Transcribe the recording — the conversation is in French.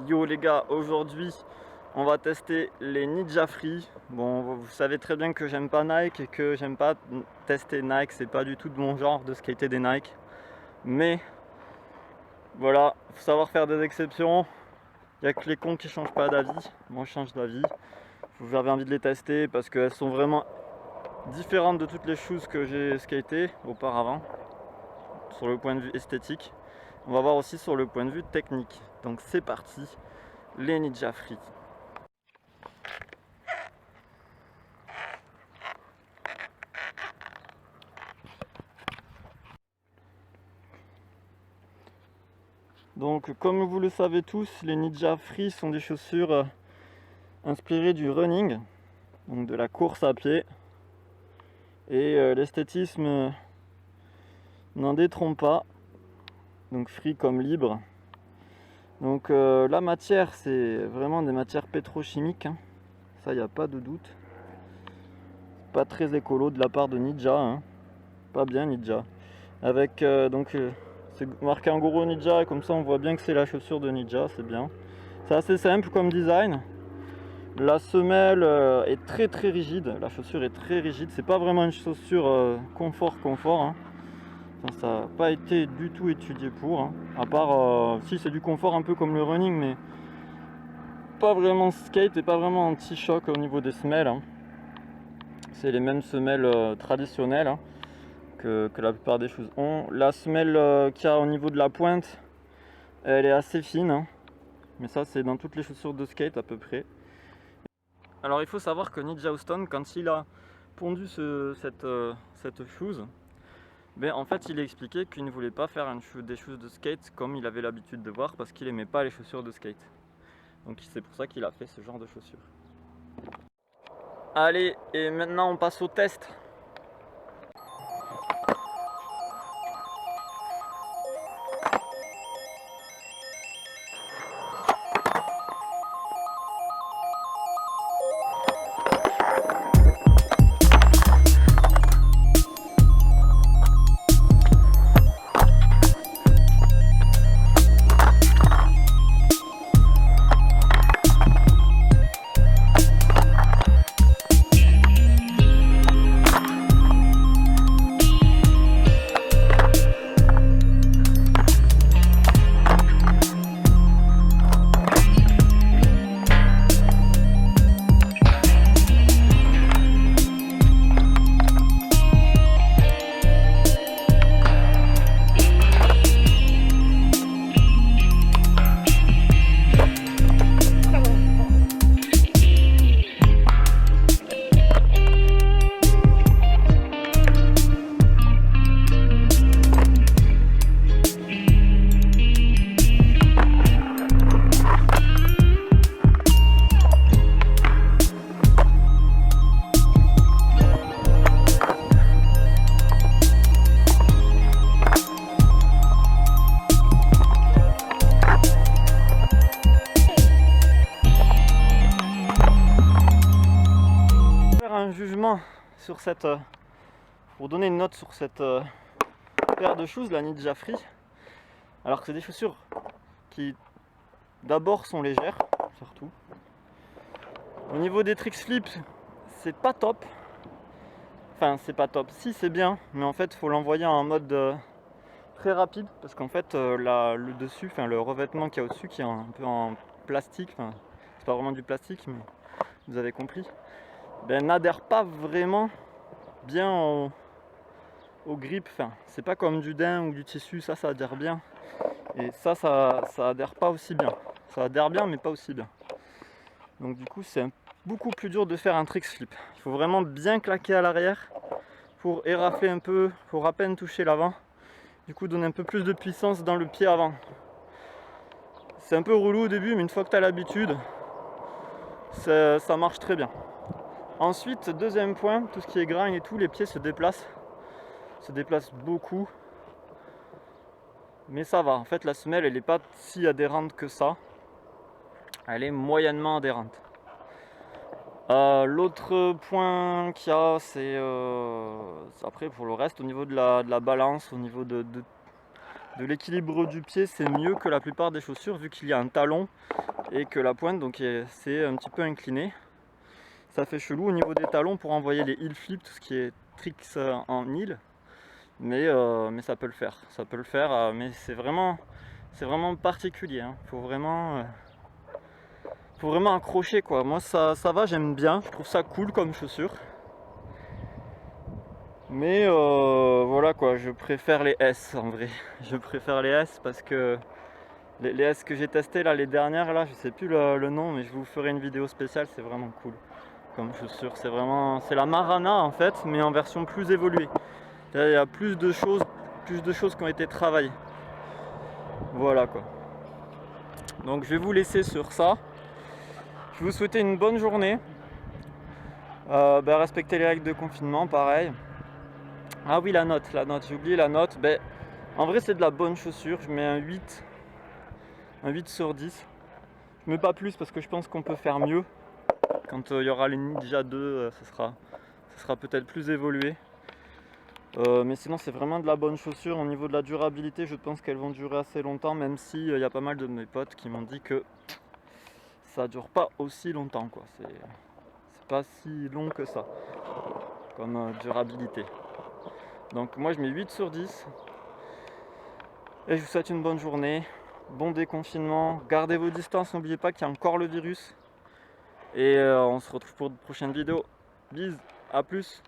Yo les gars, aujourd'hui on va tester les Ninja Free. Bon, vous savez très bien que j'aime pas Nike et que j'aime pas tester Nike, c'est pas du tout de mon genre de skater des Nike. Mais voilà, faut savoir faire des exceptions. Il n'y a que les cons qui changent pas d'avis. Moi je change d'avis. Vous avez envie de les tester parce qu'elles sont vraiment différentes de toutes les choses que j'ai skatées auparavant. Sur le point de vue esthétique. On va voir aussi sur le point de vue technique. Donc c'est parti, les Ninja Free. Donc comme vous le savez tous, les Ninja Free sont des chaussures inspirées du running, donc de la course à pied. Et l'esthétisme n'en détrompe pas, donc free comme libre. Donc la matière, c'est vraiment des matières pétrochimiques, hein. Ça, il n'y a pas de doute. Pas très écolo de la part de Ninja, hein. Pas bien Ninja. Avec c'est marqué en gros Ninja, et comme ça on voit bien que c'est la chaussure de Ninja, c'est bien. C'est assez simple comme design. La semelle est très rigide, la chaussure est très rigide. C'est pas vraiment une chaussure confort, hein. Enfin, ça n'a pas été du tout étudié pour, hein. À part si c'est du confort un peu comme le running, mais pas vraiment skate et pas vraiment anti-choc au niveau des semelles, hein. C'est les mêmes semelles traditionnelles, hein, que la plupart des choses ont. La semelle qu'il y a au niveau de la pointe, elle est assez fine, hein. Mais ça c'est dans toutes les chaussures de skate à peu près. Alors il faut savoir que Ninja Houston, quand il a pondu cette shoes, ben, en fait il a expliqué qu'il ne voulait pas faire des shoes de skate comme il avait l'habitude de voir, parce qu'il aimait pas les chaussures de skate. Donc c'est pour ça qu'il a fait ce genre de chaussures. Allez, et maintenant on passe au test. Un jugement sur pour donner une note sur cette paire de shoes, la Ninja Free. Alors que c'est des chaussures qui d'abord sont légères, surtout. Au niveau des tricks flips, c'est pas top. Enfin, c'est pas top. Si, c'est bien, mais en fait, il faut l'envoyer en mode très rapide, parce qu'en fait, le dessus, enfin le revêtement qu'il y a au-dessus, qui est un peu en plastique, enfin, c'est pas vraiment du plastique, mais vous avez compris. Ben, n'adhère pas vraiment bien au grip. Enfin, c'est pas comme du daim ou du tissu, ça adhère bien. Et ça adhère pas aussi bien. Ça adhère bien, mais pas aussi bien. Donc du coup, c'est beaucoup plus dur de faire un trick flip. Il faut vraiment bien claquer à l'arrière pour érafler un peu, pour à peine toucher l'avant. Du coup, donner un peu plus de puissance dans le pied avant. C'est un peu relou au début, mais une fois que tu as l'habitude, ça marche très bien. Ensuite, deuxième point, tout ce qui est grind et tout, les pieds se déplacent beaucoup. Mais ça va, en fait la semelle elle n'est pas si adhérente que ça. Elle est moyennement adhérente. L'autre point qu'il y a, c'est après pour le reste, au niveau de la balance, au niveau de de l'équilibre du pied, c'est mieux que la plupart des chaussures vu qu'il y a un talon et que la pointe donc c'est un petit peu incliné. Ça fait chelou au niveau des talons pour envoyer les heel flips, tout ce qui est tricks en heel, mais ça peut le faire. Ça peut le faire, mais c'est vraiment particulier. Hein. Faut vraiment accrocher quoi. Moi ça va, j'aime bien, je trouve ça cool comme chaussure. Mais voilà quoi, je préfère les S en vrai. Je préfère les S parce que les S que j'ai testé là, les dernières là, je sais plus le nom, mais je vous ferai une vidéo spéciale, c'est vraiment cool comme chaussure. C'est la Marana en fait, mais en version plus évoluée. Il y a plus de choses qui ont été travaillées. Voilà quoi. Donc je vais vous laisser sur ça. Je vais vous souhaiter une bonne journée. Respectez les règles de confinement, pareil. Ah oui, la note, j'ai oublié la note. En vrai, c'est de la bonne chaussure. Je mets un 8 sur 10. Je mets pas plus parce que je pense qu'on peut faire mieux. Quand il y aura les Ninja 2, ça sera peut-être plus évolué. Mais sinon, c'est vraiment de la bonne chaussure. Au niveau de la durabilité, je pense qu'elles vont durer assez longtemps, même si il y a pas mal de mes potes qui m'ont dit que ça dure pas aussi longtemps, quoi. C'est pas si long que ça comme durabilité. Donc moi je mets 8 sur 10 et je vous souhaite une bonne journée, bon déconfinement, gardez vos distances, n'oubliez pas qu'il y a encore le virus et on se retrouve pour de prochaines vidéos. Bisous, à plus.